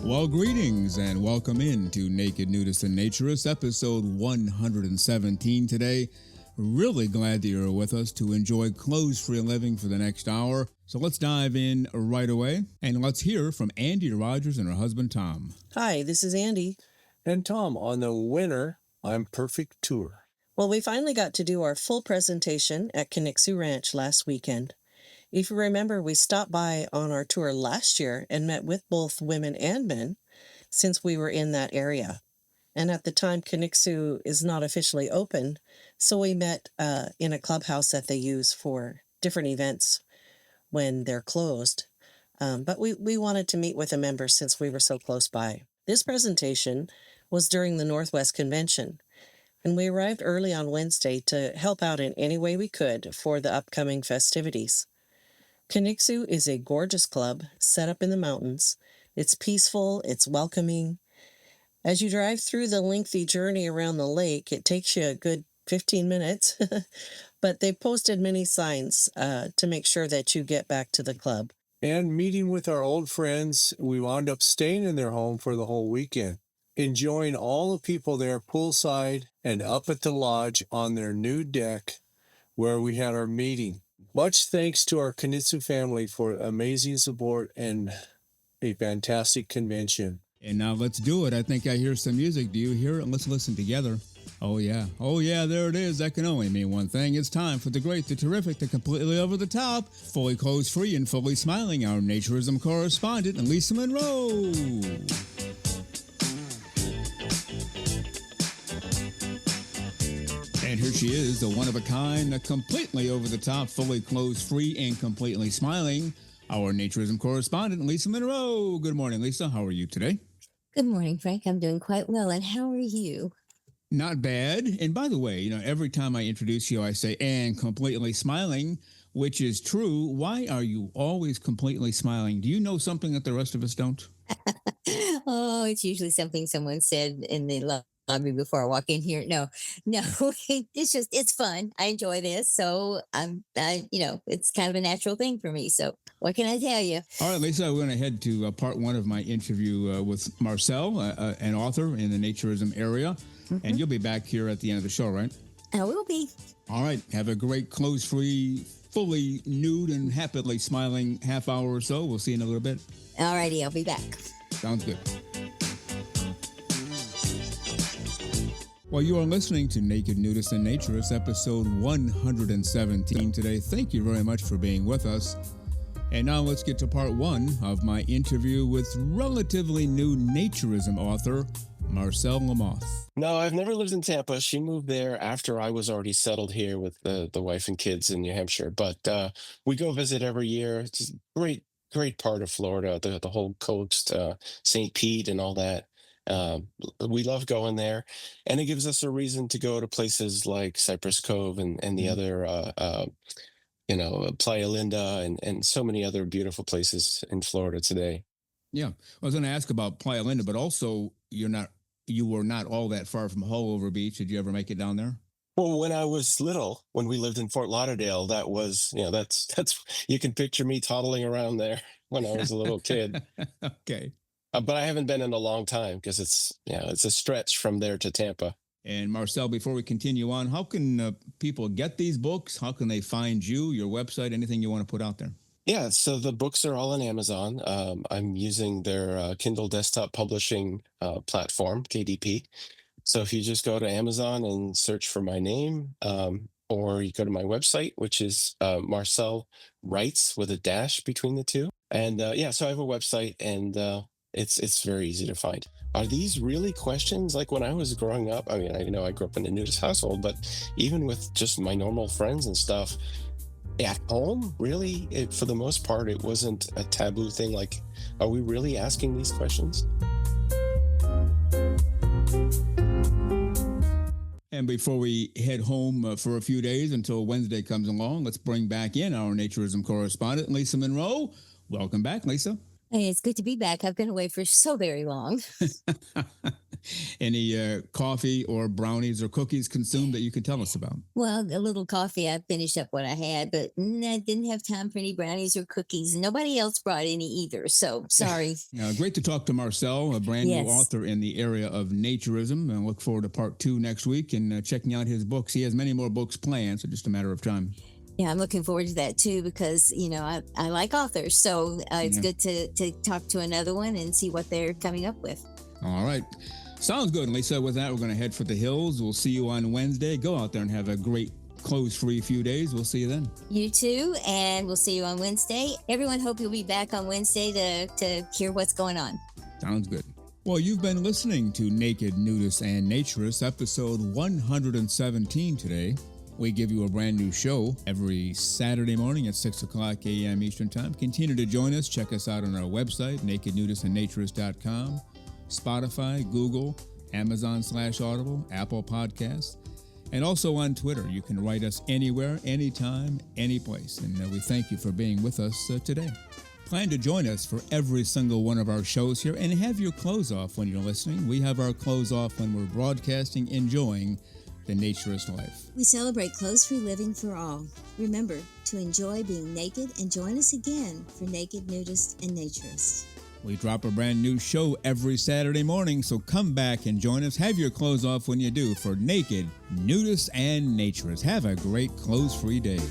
Well, greetings and welcome into Naked Nudists and Naturists, episode 117 today. Really glad that you're with us to enjoy clothes-free living for the next hour. So let's dive in right away, and let's hear from ANDEE RODGERS and her husband, Tom. Hi, this is ANDEE. And Tom on the WINR I'm Perfect tour. Well, we finally got to do our full presentation at Kinixu Ranch last weekend. If you remember, we stopped by on our tour last year and met with both women and men since we were in that area. And at the time, Kinixu is not officially open, so we met in a clubhouse that they use for different events when they're closed. But we wanted to meet with the members since we were so close by. This presentation was during the Northwest Convention, and we arrived early on Wednesday to help out in any way we could for the upcoming festivities. Kinixu is a gorgeous club set up in the mountains. It's peaceful, it's welcoming. As you drive through the lengthy journey around the lake, it takes you a good 15 minutes, but they posted many signs to make sure that you get back to the club. And meeting with our old friends, we wound up staying in their home for the whole weekend, enjoying all the people there poolside and up at the lodge on their new deck where we had our meeting. Much thanks to our Kinixu family for amazing support and a fantastic convention. And now let's do it. I think I hear some music. Do you hear it? Let's listen together. Oh, yeah. Oh, yeah, there it is. That can only mean one thing. It's time for the great, the terrific, the completely over the top, fully clothes-free and fully smiling, our Naturism correspondent, Lisa Monroe. And here she is, the one-of-a-kind, the completely over-the-top, fully clothes-free, and completely smiling, our Naturism correspondent, Lisa Monroe. Good morning, Lisa. How are you today? Good morning, Frank. I'm doing quite well. And how are you? Not bad. And by the way, every time I introduce you, I say, and completely smiling, which is true. Why are you always completely smiling? Do you know something that the rest of us don't? Oh, it's usually something someone said in the lobby before I walk in here. No, it's fun. I enjoy this. So it's kind of a natural thing for me. So what can I tell you? All right, Lisa, we're going to head to part one of my interview with MARCEL, an author in the Naturism area. Mm-hmm. And you'll be back here at the end of the show, right? I will be. All right. Have a great clothes-free, fully nude and happily smiling half hour or so. We'll see you in a little bit. All righty. I'll be back. Sounds good. Well, you are listening to Naked Nudists and Naturists, episode 117 today. Thank you very much for being with us. And now let's get to part one of my interview with relatively new Naturism author, MARCEL LAMOTHE. No, I've never lived in Tampa. She moved there after I was already settled here with the wife and kids in New Hampshire. But we go visit every year. It's a great part of Florida, the whole coast, St. Pete and all that. We love going there, and it gives us a reason to go to places like Cypress Cove and the other, Playa Linda and so many other beautiful places in Florida today. Yeah, I was going to ask about Playa Linda, but also you were not all that far from Hullover Beach. Did you ever make it down there? Well, when I was little, when we lived in Fort Lauderdale, that was, that's you can picture me toddling around there when I was a little kid. Okay. But I haven't been in a long time because it's a stretch from there to Tampa. And Marcel, before we continue on, how can people get these books? How can they find you, your website, anything you want to put out there? Yeah, so the books are all on Amazon. I'm using their Kindle desktop publishing platform, KDP. So if you just go to Amazon and search for my name, or you go to my website, which is Marcel Writes with a dash between the two. And so I have a website, and it's very easy to find. Are these really questions? Like when I was growing up, I mean, I know I grew up in a nudist household, but even with just my normal friends and stuff, at home, really, for the most part, it wasn't a taboo thing. Like, are we really asking these questions? And before we head home for a few days until Wednesday comes along, let's bring back in our Naturism correspondent, Lisa Monroe. Welcome back, Lisa. Hey, it's good to be back. I've been away for so very long. Any coffee or brownies or cookies consumed that you can tell us about? Well, a little coffee. I finished up what I had, but I didn't have time for any brownies or cookies. Nobody else brought any either. So sorry. Great to talk to Marcel, a brand new Yes. author in the area of naturism. And look forward to part 2 next week and checking out his books. He has many more books planned, so just a matter of time. Yeah, I'm looking forward to that too because, I like authors. So it's good to talk to another one and see what they're coming up with. All right. Sounds good, Lisa. With that, we're going to head for the hills. We'll see you on Wednesday. Go out there and have a great clothes-free few days. We'll see you then. You too, and we'll see you on Wednesday. Everyone, hope you'll be back on Wednesday to hear what's going on. Sounds good. Well, you've been listening to Naked, Nudists, and Naturists, episode 117 today. We give you a brand new show every Saturday morning at 6 o'clock a.m. Eastern Time. Continue to join us. Check us out on our website, nakednudistandnaturist.com, Spotify, Google, Amazon/Audible, Apple Podcasts, and also on Twitter. You can write us anywhere, anytime, any place. And we thank you for being with us today. Plan to join us for every single one of our shows here and have your clothes off when you're listening. We have our clothes off when we're broadcasting, enjoying the naturist life. We celebrate clothes-free living for all. Remember to enjoy being naked and join us again for Naked, Nudist, and Naturist. We drop a brand new show every Saturday morning, so come back and join us. Have your clothes off when you do for Naked, Nudists, and Naturists. Have a great clothes-free day.